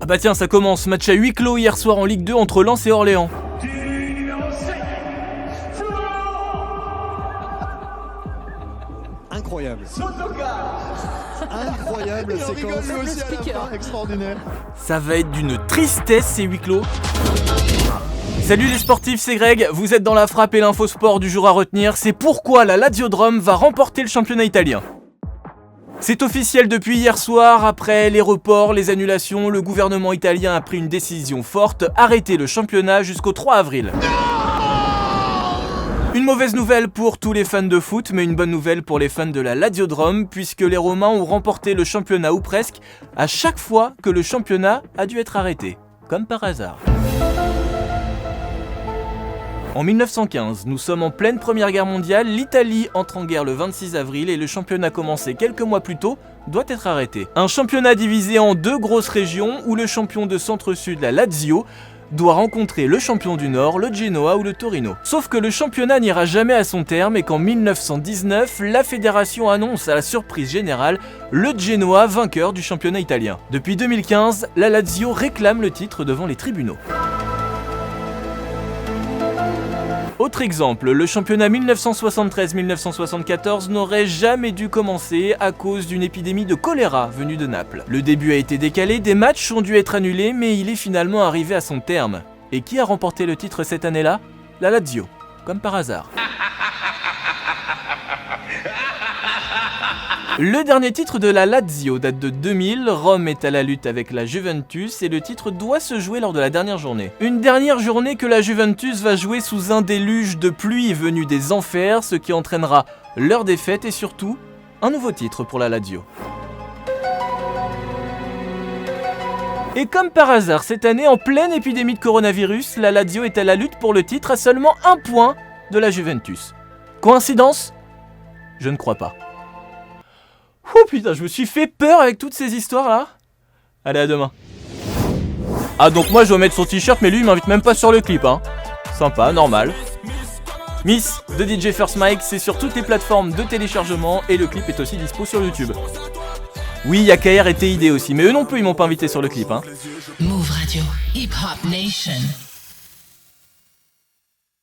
Ah bah tiens, ça commence, match à huis clos hier soir en Ligue 2 entre Lens et Orléans. Incroyable. Incroyable séquence, aussi à la fin, extraordinaire. Ça va être d'une tristesse ces huis clos. Salut les sportifs, c'est Greg, vous êtes dans la frappe et l'info sport du jour à retenir, c'est pourquoi la Lazio de Rome va remporter le championnat italien. C'est officiel depuis hier soir, après les reports, les annulations, le gouvernement italien a pris une décision forte, arrêter le championnat jusqu'au 3 avril. Une mauvaise nouvelle pour tous les fans de foot, mais une bonne nouvelle pour les fans de la Lazio de Rome, puisque les Romains ont remporté le championnat ou presque, à chaque fois que le championnat a dû être arrêté, comme par hasard. En 1915, nous sommes en pleine Première Guerre mondiale, l'Italie entre en guerre le 26 avril et le championnat commencé quelques mois plus tôt doit être arrêté. Un championnat divisé en deux grosses régions où le champion de centre-sud, la Lazio, doit rencontrer le champion du Nord, le Genoa ou le Torino. Sauf que le championnat n'ira jamais à son terme et qu'en 1919, la fédération annonce à la surprise générale le Genoa vainqueur du championnat italien. Depuis 2015, la Lazio réclame le titre devant les tribunaux. Autre exemple, le championnat 1973-1974 n'aurait jamais dû commencer à cause d'une épidémie de choléra venue de Naples. Le début a été décalé, des matchs ont dû être annulés, mais il est finalement arrivé à son terme. Et qui a remporté le titre cette année-là ? La Lazio, comme par hasard. Le dernier titre de la Lazio date de 2000, Rome est à la lutte avec la Juventus et le titre doit se jouer lors de la dernière journée. Une dernière journée que la Juventus va jouer sous un déluge de pluie venu des enfers, ce qui entraînera leur défaite et surtout un nouveau titre pour la Lazio. Et comme par hasard, cette année, en pleine épidémie de coronavirus, la Lazio est à la lutte pour le titre à seulement 1 point de la Juventus. Coïncidence ? Je ne crois pas. Oh putain, je me suis fait peur avec toutes ces histoires là. Allez, à demain. Ah donc moi je dois mettre son t-shirt, mais lui il m'invite même pas sur le clip hein. Sympa, normal. Miss de DJ First Mike, c'est sur toutes les plateformes de téléchargement et le clip est aussi dispo sur YouTube. Oui, il y a KR et TID aussi, mais eux non plus ils m'ont pas invité sur le clip hein. Move Radio, Hip Hop Nation.